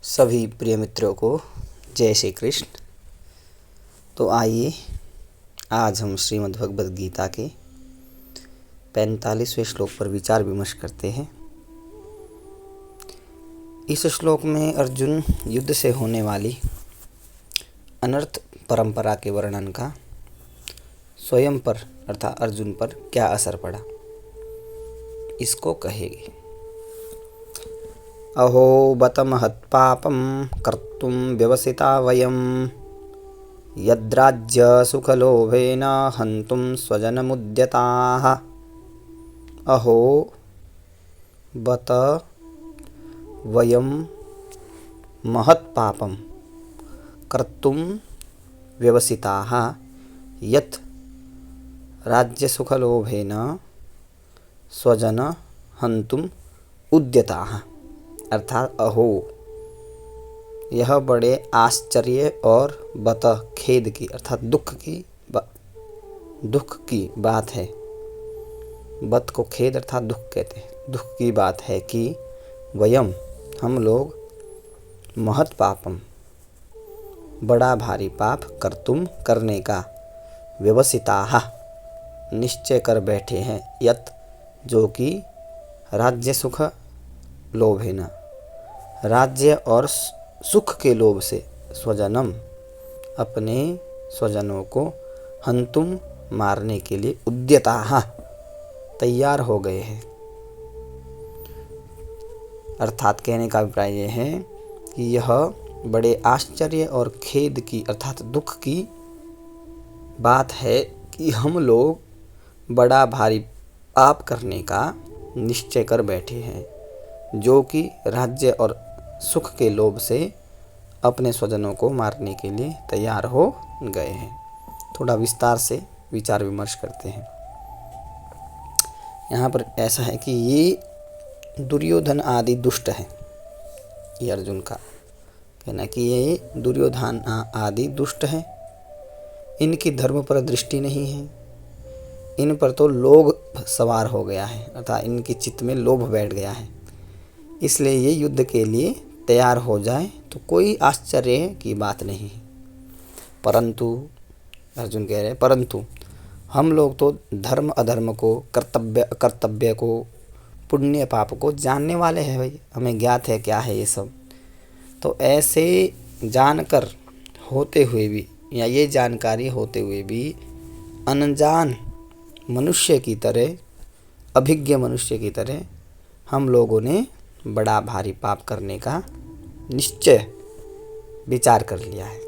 सभी प्रिय मित्रों को जय श्री कृष्ण। तो आइए आज हम श्रीमद् भगवद गीता के 45वें श्लोक पर विचार विमर्श करते हैं। इस श्लोक में अर्जुन युद्ध से होने वाली अनर्थ परंपरा के वर्णन का स्वयं पर अर्थात अर्जुन पर क्या असर पड़ा, इसको कहेगी। अहो बत महत्पापं कर्तुं व्यवसिता वयं यद्राज्य सुखलोभेन हन्तुं स्वजनमुद्यताः। अहो बत वयं महत्पापं कर्तुं व्यवसिताः यत् राज्यसुखलोभेन स्वजन हन्तुं उद्यताः। अर्थात अहो, यह बड़े आश्चर्य और बत खेद की अर्थात दुख की बात है। बत को खेद अर्थात दुख कहते हैं। दुख की बात है कि वयम हम लोग महत पापम बड़ा भारी पाप कर्तुम करने का व्यवसिताः निश्चय कर बैठे हैं, यत जो कि राज्य सुख लोभेन राज्य और सुख के लोभ से स्वजनम अपने स्वजनों को हंतुम मारने के लिए उद्यताः तैयार हो गए हैं। अर्थात कहने का अभिप्राय यह है कि यह बड़े आश्चर्य और खेद की अर्थात दुख की बात है कि हम लोग बड़ा भारी पाप करने का निश्चय कर बैठे हैं, जो कि राज्य और सुख के लोभ से अपने स्वजनों को मारने के लिए तैयार हो गए हैं। थोड़ा विस्तार से विचार विमर्श करते हैं। यहाँ पर ऐसा है कि ये दुर्योधन आदि दुष्ट हैं। ये अर्जुन का कहना है कि ये दुर्योधन आदि दुष्ट हैं, इनकी धर्म पर दृष्टि नहीं है, इन पर तो लोभ सवार हो गया है अर्थात इनकी चित्त में लोभ बैठ गया है, इसलिए ये युद्ध के लिए तैयार हो जाए तो कोई आश्चर्य की बात नहीं है। परंतु अर्जुन कह रहे हैं परंतु हम लोग तो धर्म अधर्म को कर्तव्य को पुण्य पाप को जानने वाले हैं। भाई हमें ज्ञात है क्या है ये सब। तो ऐसे जानकर होते हुए भी या ये जानकारी होते हुए भी अनजान मनुष्य की तरह अभिज्ञ मनुष्य की तरह हम लोगों ने बड़ा भारी पाप करने का निश्चय विचार कर लिया है।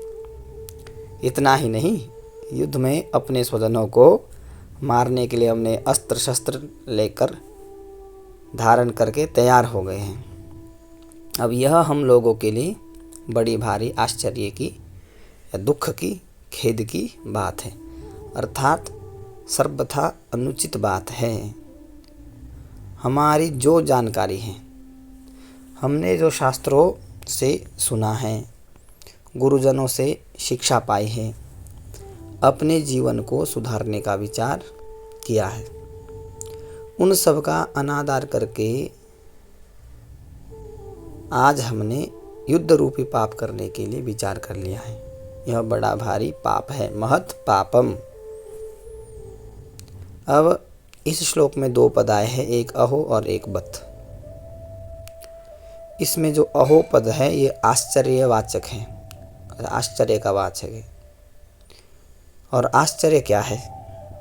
इतना ही नहीं, युद्ध में अपने स्वजनों को मारने के लिए हमने अस्त्र शस्त्र लेकर धारण करके तैयार हो गए हैं। अब यह हम लोगों के लिए बड़ी भारी आश्चर्य की या दुख की खेद की बात है, अर्थात सर्वथा अनुचित बात है। हमारी जो जानकारी है, हमने जो शास्त्रों से सुना है, गुरुजनों से शिक्षा पाई है, अपने जीवन को सुधारने का विचार किया है, उन सब का अनादर करके आज हमने युद्ध रूपी पाप करने के लिए विचार कर लिया है। यह बड़ा भारी पाप है, महत पापम। अब इस श्लोक में दो पद आए हैं, एक अहो और एक बत। इसमें जो अहो पद है ये आश्चर्यवाचक है, आश्चर्य का वाचक है। और आश्चर्य क्या है?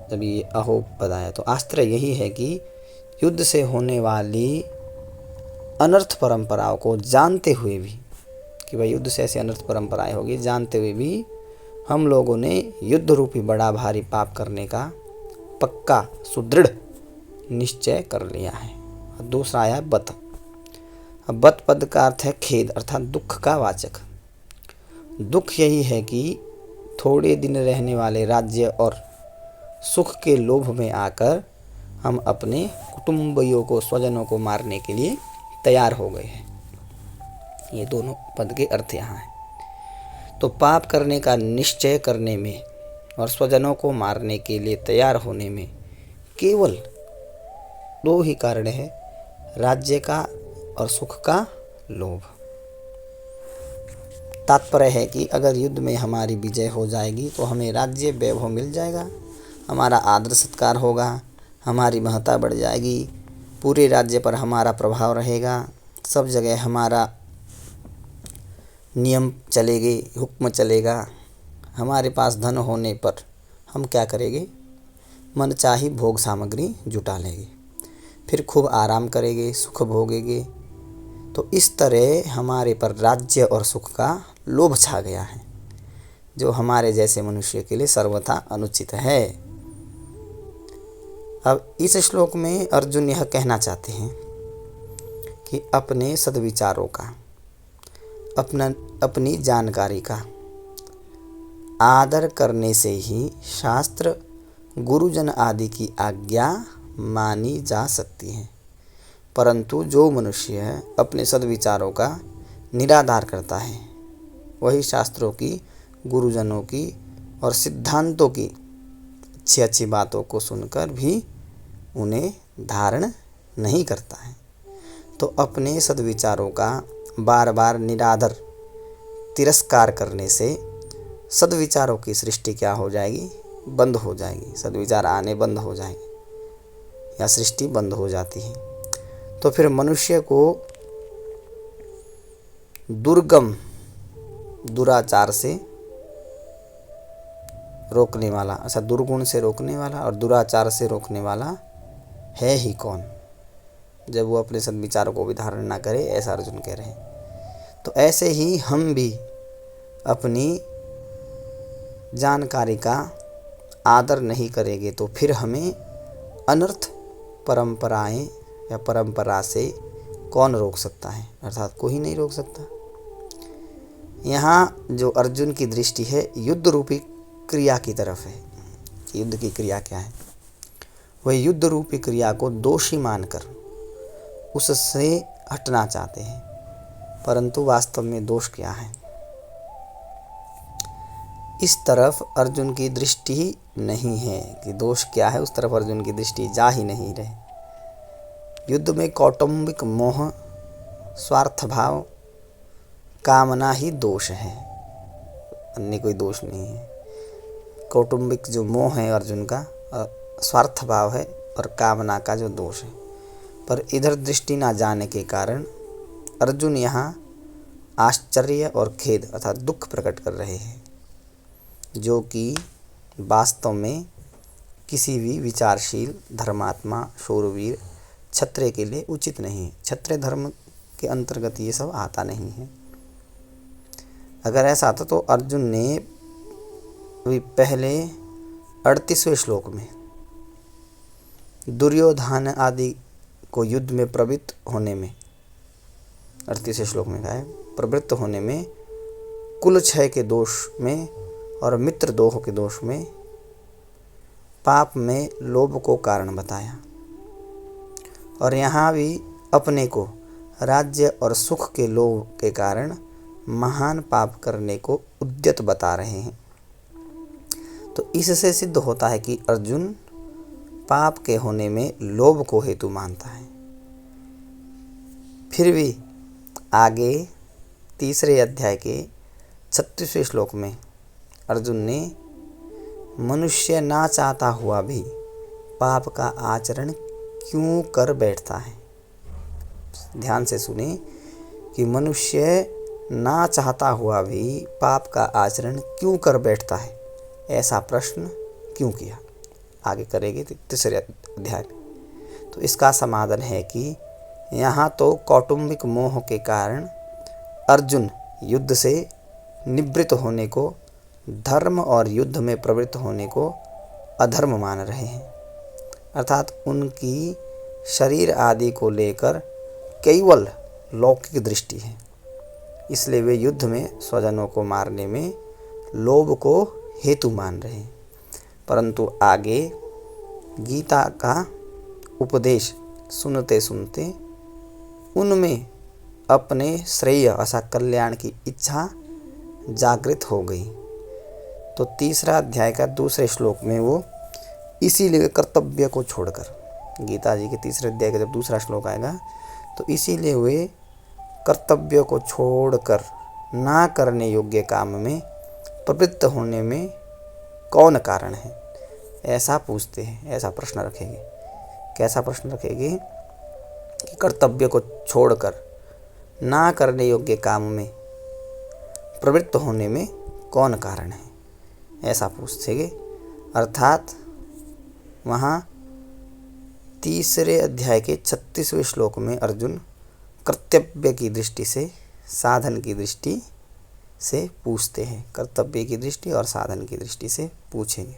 जब ये अहो पद आया तो आश्चर्य यही है कि युद्ध से होने वाली अनर्थ परंपराओं को जानते हुए भी कि भाई युद्ध से ऐसी अनर्थ परंपराएं होगी, जानते हुए भी हम लोगों ने युद्ध रूपी बड़ा भारी पाप करने का पक्का सुदृढ़ निश्चय कर लिया है। दूसरा आया बत। अब बत पद का अर्थ है खेद अर्थात दुख का वाचक। दुख यही है कि थोड़े दिन रहने वाले राज्य और सुख के लोभ में आकर हम अपने कुटुंबियों को स्वजनों को मारने के लिए तैयार हो गए हैं। ये दोनों पद के अर्थ यहाँ हैं। तो पाप करने का निश्चय करने में और स्वजनों को मारने के लिए तैयार होने में केवल दो ही कारण है, राज्य का और सुख का लोभ। तात्पर्य है कि अगर युद्ध में हमारी विजय हो जाएगी तो हमें राज्य वैभव मिल जाएगा, हमारा आदर सत्कार होगा, हमारी महत्ता बढ़ जाएगी, पूरे राज्य पर हमारा प्रभाव रहेगा, सब जगह हमारा नियम चलेंगे, हुक्म चलेगा। हमारे पास धन होने पर हम क्या करेंगे, मनचाही भोग सामग्री जुटा लेंगे, फिर खूब आराम करेंगे, सुख भोगेंगे। तो इस तरह हमारे पर राज्य और सुख का लोभ छा गया है, जो हमारे जैसे मनुष्य के लिए सर्वथा अनुचित है। अब इस श्लोक में अर्जुन यह कहना चाहते हैं कि अपने सद्विचारों का, अपनी जानकारी का आदर करने से ही शास्त्र, गुरुजन आदि की आज्ञा मानी जा सकती है। परंतु जो मनुष्य अपने सद्विचारों का निराधार करता है, वही शास्त्रों की, गुरुजनों की और सिद्धांतों की अच्छी अच्छी बातों को सुनकर भी उन्हें धारण नहीं करता है। तो अपने सद्विचारों का बार बार निरादर तिरस्कार करने से सद्विचारों की सृष्टि क्या हो जाएगी, बंद हो जाएगी, सद्विचार आने बंद हो जाएंगे या सृष्टि बंद हो जाती है। तो फिर मनुष्य को दुर्गम दुराचार से रोकने वाला, अच्छा दुर्गुण से रोकने वाला और दुराचार से रोकने वाला है ही कौन, जब वो अपने सद्विचारों को भी धारण ना करे, ऐसा अर्जुन कह रहे हैं। तो ऐसे ही हम भी अपनी जानकारी का आदर नहीं करेंगे तो फिर हमें अनर्थ परंपराएं या परंपरा से कौन रोक सकता है, अर्थात कोई नहीं रोक सकता। यहाँ जो अर्जुन की दृष्टि है युद्ध रूपी क्रिया की तरफ है। युद्ध की क्रिया क्या है, वह युद्ध रूपी क्रिया को दोषी मानकर उससे हटना चाहते हैं, परंतु वास्तव में दोष क्या है, इस तरफ अर्जुन की दृष्टि नहीं है कि दोष क्या है, उस तरफ अर्जुन की दृष्टि जा ही नहीं रहे। युद्ध में कौटुंबिक मोह, स्वार्थ भाव, कामना ही दोष है, अन्य कोई दोष नहीं है। कौटुंबिक जो मोह है अर्जुन का, स्वार्थ भाव है और कामना का जो दोष है, पर इधर दृष्टि ना जाने के कारण अर्जुन यहाँ आश्चर्य और खेद अर्थात दुख प्रकट कर रहे हैं, जो कि वास्तव में किसी भी विचारशील धर्मात्मा शूरवीर क्षत्रिय के लिए उचित नहीं। क्षत्रिय धर्म के अंतर्गत ये सब आता नहीं है। अगर ऐसा आता तो अर्जुन ने भी पहले 38वें श्लोक में दुर्योधन आदि को युद्ध में प्रवृत्त होने में, 38वें श्लोक में कहा है, प्रवृत्त होने में कुल क्षय के दोष में और मित्र दोह के दोष में, पाप में लोभ को कारण बताया। और यहाँ भी अपने को राज्य और सुख के लोभ के कारण महान पाप करने को उद्यत बता रहे हैं। तो इससे सिद्ध होता है कि अर्जुन पाप के होने में लोभ को हेतु मानता है। फिर भी आगे 3 अध्याय के 36वें श्लोक में अर्जुन ने मनुष्य ना चाहता हुआ भी पाप का आचरण क्यों कर बैठता है, ध्यान से सुने कि मनुष्य ना चाहता हुआ भी पाप का आचरण क्यों कर बैठता है, ऐसा प्रश्न क्यों किया, आगे करेंगे 3 अध्याय में। तो इसका समाधान है कि यहाँ तो कौटुंबिक मोह के कारण अर्जुन युद्ध से निवृत्त होने को धर्म और युद्ध में प्रवृत्त होने को अधर्म मान रहे हैं, अर्थात उनकी शरीर आदि को लेकर केवल लौकिक दृष्टि है, इसलिए वे युद्ध में स्वजनों को मारने में लोभ को हेतु मान रहे हैं। परंतु आगे गीता का उपदेश सुनते सुनते उनमें अपने श्रेय असा कल्याण की इच्छा जागृत हो गई। तो 3 अध्याय का 2 श्लोक में वो इसीलिए कर्तव्य को छोड़कर, गीता जी के 3 अध्याय का जब 2 श्लोक आएगा तो इसीलिए वे कर्तव्य को छोड़कर ना करने योग्य काम में प्रवृत्त होने में कौन कारण है? ऐसा पूछते हैं, ऐसा प्रश्न रखेंगे। कैसा प्रश्न रखेंगे कि कर्तव्य को छोड़कर ना करने योग्य काम में प्रवृत्त होने में कौन कारण है, ऐसा पूछेंगे। अर्थात वहाँ 3 अध्याय के 36वें श्लोक में अर्जुन कर्तव्य की दृष्टि से, साधन की दृष्टि से पूछते हैं। कर्तव्य की दृष्टि और साधन की दृष्टि से पूछेंगे।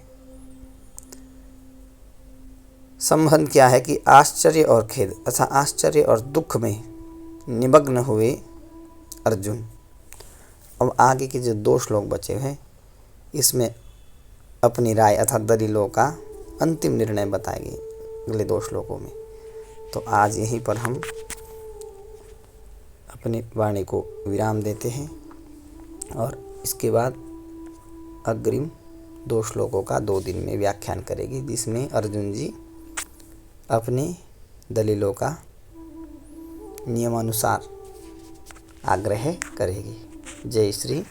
संबंध क्या है कि आश्चर्य और खेद तथा आश्चर्य और दुख में निमग्न हुए अर्जुन। अब आगे के जो 2 श्लोक बचे हैं इसमें अपनी राय अर्थात दलीलों का अंतिम निर्णय बताएंगे अगले 2 श्लोकों में। तो आज यहीं पर हम अपनी वाणी को विराम देते हैं और इसके बाद अग्रिम 2 श्लोकों का 2 दिन में व्याख्यान करेगी, जिसमें अर्जुन जी अपनी दलीलों का नियमानुसार आग्रह करेगी। जय श्री